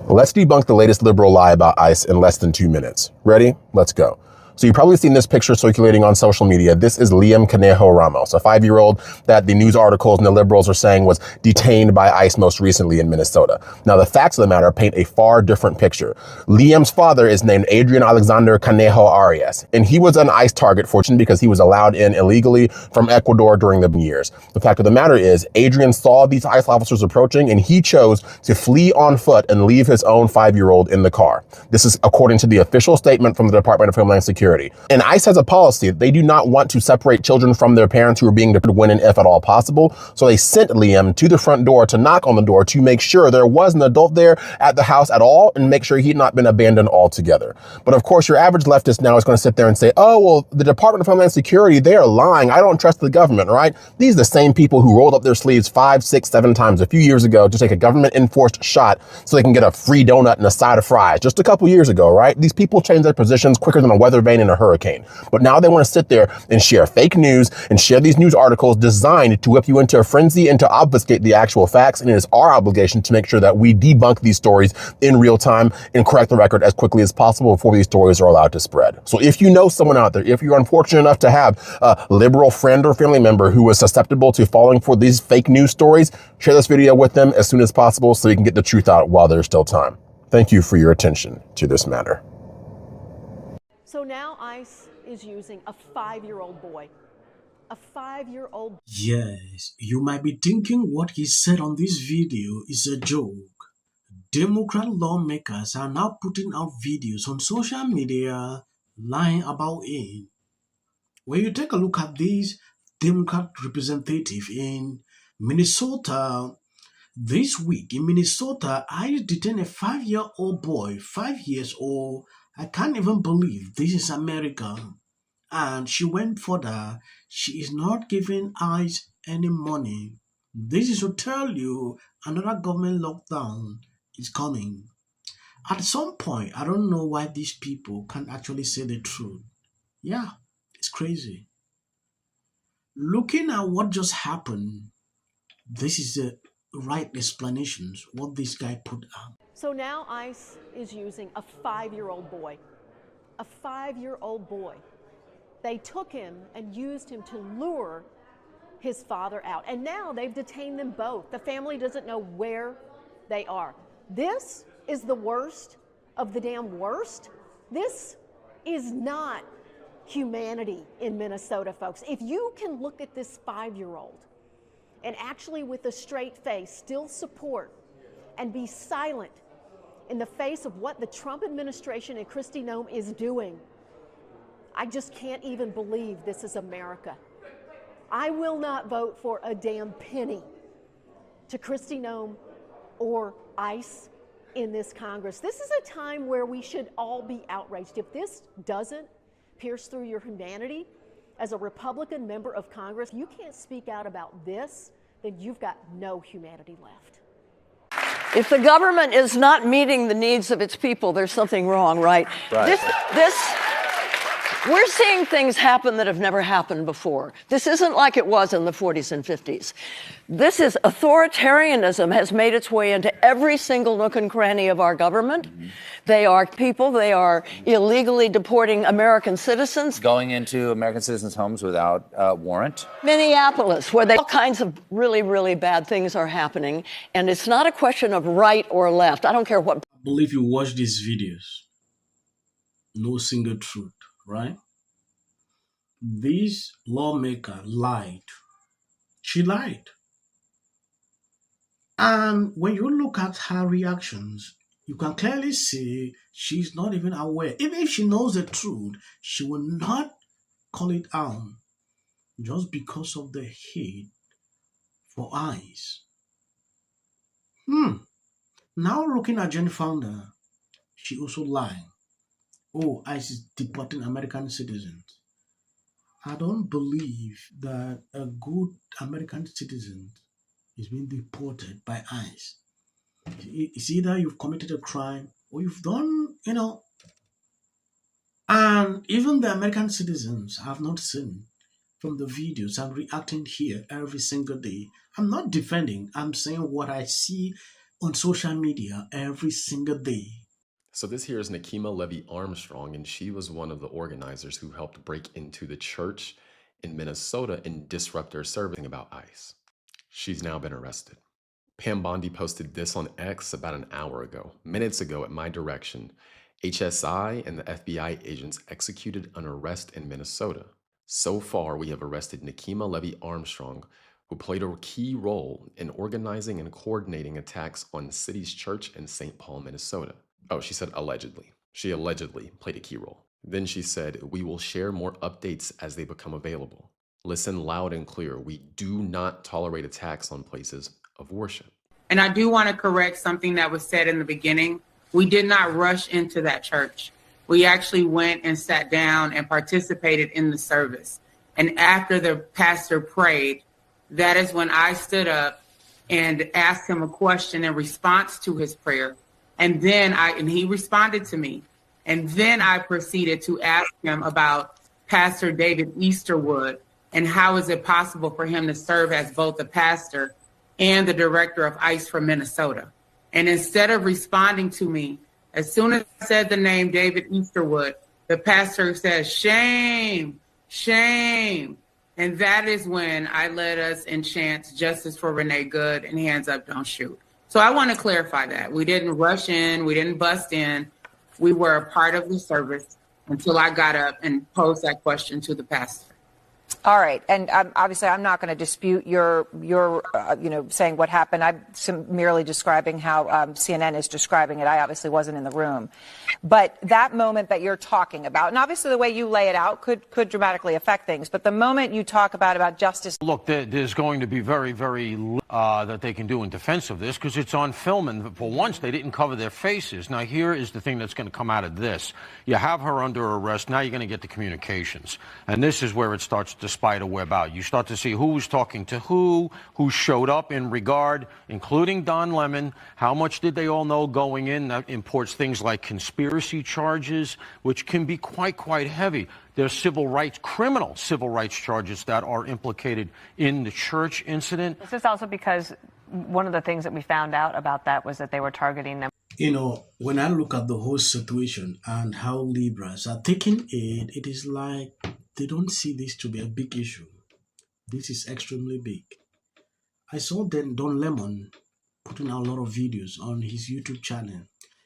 Let's debunk the latest liberal lie about ICE in less than 2 minutes. Ready? Let's go. So you've probably seen this picture circulating on social media. This is Liam Conejo Ramos, a 5-year-old that the news articles and the liberals are saying was detained by ICE most recently in Minnesota. Now, the facts of the matter paint a far different picture. Liam's father is named Adrian Alexander Conejo Arias, and he was an ICE target, fortunately, because he was allowed in illegally from Ecuador during the years. The fact of the matter is, Adrian saw these ICE officers approaching, and he chose to flee on foot and leave his own 5-year-old in the car. This is according to the official statement from the Department of Homeland Security. And ICE has a policy that they do not want to separate children from their parents who are being deported when and if at all possible. So they sent Liam to the front door to knock on the door to make sure there was an adult there at the house at all and make sure he'd not been abandoned altogether. But of course, your average leftist now is going to sit there and say, oh, well, the Department of Homeland Security, they're lying. I don't trust the government, right? These are the same people who rolled up their sleeves 5, 6, 7 times a few years ago to take a government enforced shot so they can get a free donut and a side of fries just a couple years ago, right? These people change their positions quicker than a weather vane in a hurricane. But now they want to sit there and share fake news and share these news articles designed to whip you into a frenzy and to obfuscate the actual facts. And it is our obligation to make sure that we debunk these stories in real time and correct the record as quickly as possible before these stories are allowed to spread. So if you know someone out there, if you're unfortunate enough to have a liberal friend or family member who is susceptible to falling for these fake news stories, share this video with them as soon as possible so you can get the truth out while there's still time. Thank you for your attention to this matter. So now ICE is using a 5-year-old boy. A 5-year-old. Yes, you might be thinking what he said on this video is a joke. Democrat lawmakers are now putting out videos on social media lying about him. When you take a look at this Democrat representative in Minnesota, this week in Minnesota, ICE detained a 5-year-old boy, 5 years old. I can't even believe this is America. And she went further. She is not giving ICE any money. This is to tell you another government lockdown is coming. At some point, I don't know why these people can't actually say the truth. Yeah, it's crazy. Looking at what just happened, this is the right explanations what this guy put out. So now ICE is using a 5-year-old boy. A 5-year-old boy. They took him and used him to lure his father out. And now they've detained them both. The family doesn't know where they are. This is the worst of the damn worst. This is not humanity in Minnesota, folks. If you can look at this 5-year-old and actually with a straight face still support and be silent in the face of what the Trump administration and Kristi Noem is doing, I just can't even believe this is America. I will not vote for a damn penny to Kristi Noem or ICE in this Congress. This is a time where we should all be outraged. If this doesn't pierce through your humanity as a Republican member of Congress, you can't speak out about this, then you've got no humanity left. If the government is not meeting the needs of its people, there's something wrong, right? We're seeing things happen that have never happened before. This isn't like it was in the 40s and 50s. This is authoritarianism has made its way into every single nook and cranny of our government. They are illegally deporting American citizens. Going into American citizens' homes without warrant. Minneapolis, where all kinds of really, really bad things are happening. And it's not a question of right or left. I don't care what. I believe you watch these videos. No single truth, right? This lawmaker lied. She lied. And when you look at her reactions, you can clearly see she's not even aware. Even if she knows the truth, she will not call it out just because of the hate for ICE. Now looking at Jen Founder, she also lied. Oh, ICE is deporting American citizens. I don't believe that a good American citizen is being deported by ICE. It's either you've committed a crime or you've done, And even the American citizens have not seen from the videos I'm reacting here every single day. I'm not defending. I'm saying what I see on social media every single day. So this here is Nikema Levy Armstrong, and she was one of the organizers who helped break into the church in Minnesota and disrupt their servicing about ICE. She's now been arrested. Pam Bondi posted this on X about an hour ago. Minutes ago, at my direction, HSI and the FBI agents executed an arrest in Minnesota. So far, we have arrested Nikema Levy Armstrong, who played a key role in organizing and coordinating attacks on City's church in St. Paul, Minnesota. Oh, she said allegedly. She allegedly played a key role. Then she said, we will share more updates as they become available. Listen loud and clear. We do not tolerate attacks on places of worship. And I do want to correct something that was said in the beginning. We did not rush into that church. We actually went and sat down and participated in the service. And after the pastor prayed, that is when I stood up and asked him a question in response to his prayer. And then he responded to me. And then I proceeded to ask him about Pastor David Easterwood and how is it possible for him to serve as both the pastor and the director of ICE for Minnesota. And instead of responding to me, as soon as I said the name David Easterwood, the pastor said, shame, shame. And that is when I led us in chants, justice for Renee Good and hands up, don't shoot. So I want to clarify that. We didn't rush in. We didn't bust in. We were a part of the service until I got up and posed that question to the pastor. All right. And obviously, I'm not going to dispute your saying what happened. I'm merely describing how CNN is describing it. I obviously wasn't in the room. But that moment that you're talking about, and obviously the way you lay it out could dramatically affect things. But the moment you talk about justice. Look, there's going to be very, very that they can do in defense of this because it's on film. And for once, they didn't cover their faces. Now, here is the thing that's going to come out of this. You have her under arrest. Now you're going to get the communications. And this is where it starts to spider web out. You start to see who was talking to who showed up in regard, including Don Lemon. How much did they all know going in? That imports things like conspiracy charges, which can be quite heavy. There's criminal civil rights charges that are implicated in the church incident. This is also because one of the things that we found out about that was that they were targeting them. You know, when I look at the whole situation and how liberals are taking it, it is like they don't see this to be a big issue. This is extremely big. I saw then Don Lemon putting out a lot of videos on his YouTube channel.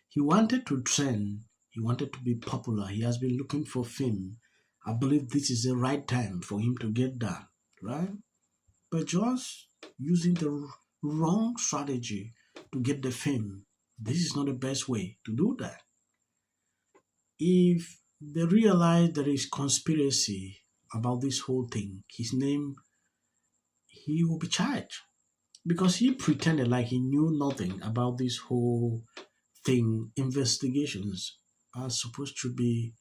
He wanted to trend. He wanted to be popular. He has been looking for fame. I believe this is the right time for him to get that, right? But just using the wrong strategy to get the fame, this is not the best way to do that. If they realize there is conspiracy about this whole thing, his name, he will be charged. Because he pretended like he knew nothing about this whole thing. Investigations are supposed to be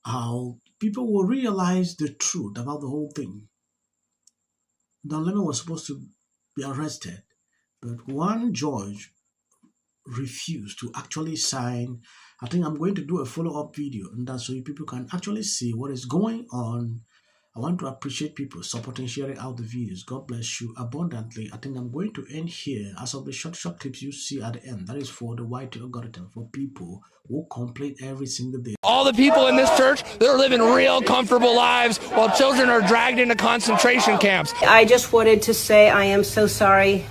how people will realize the truth about the whole thing. Don Lemon was supposed to be arrested, but one judge refused to actually sign. I think I'm going to do a follow-up video on that so people can actually see what is going on. I want to appreciate people supporting, sharing out the videos. God bless you abundantly. I think I'm going to end here as of the short clips you see at the end. That is for the white algorithm, for people who complain every single day. All the people in this church, they're living real comfortable lives while children are dragged into concentration camps. I just wanted to say I am so sorry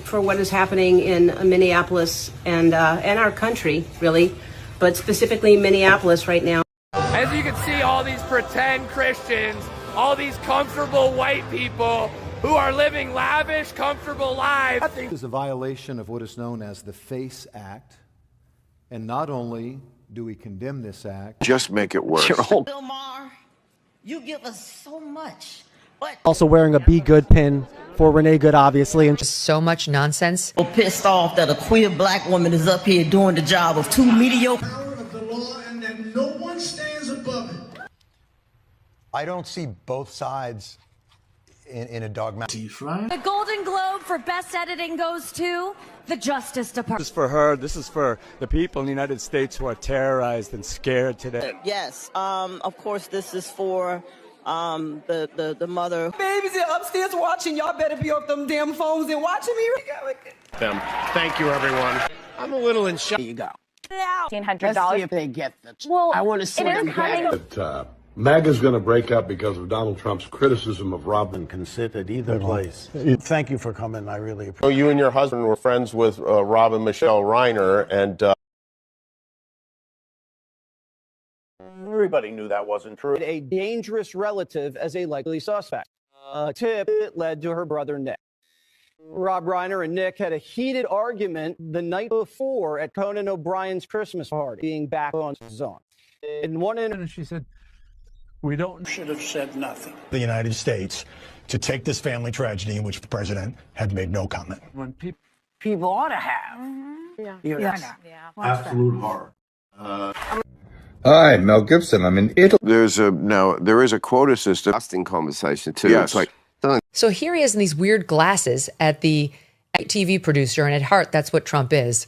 for what is happening in Minneapolis and our country, really, but specifically Minneapolis right now. As you can see, all these pretend Christians, all these comfortable white people who are living lavish, comfortable lives. I think it's a violation of what is known as the FACE Act. And not only do we condemn this act, just make it worse. Bill Maher, you give us so much. But also wearing a Be Good pin for Renee Good, obviously. And just so much nonsense. I'm pissed off that a queer black woman is up here doing the job of two mediocre. Power of the law and that no one stands above it. I don't see both sides in a dogmatic. The Golden Globe for Best Editing goes to the Justice Department. This is for her. This is for the people in the United States who are terrorized and scared today. Yes. Of course, this is for the mother. Babies are upstairs watching. Y'all better be off them damn phones and watching me. them. Thank you, everyone. I'm a little in shock. There you go. $1,500. Let's see if they get the. Well, I want to see it is them coming. get it. MAGA's going to break up because of Donald Trump's criticism of Robin. Can sit at either place. Thank you for coming. I really appreciate So you and your husband were friends with Robin Michelle Reiner, and everybody knew that wasn't true. A dangerous relative as a likely suspect. A tip that led to her brother Nick. Rob Reiner and Nick had a heated argument the night before at Conan O'Brien's Christmas party, being back on zone. In one incident, she said, We should have said nothing. The United States to take this family tragedy in which the president had made no comment. When people ought to have. Absolute horror. Hi, Mel Gibson. I'm in Italy. There is a quota system. Lasting conversation too. Yes. It's like, so here he is in these weird glasses at the TV producer, and at heart, that's what Trump is.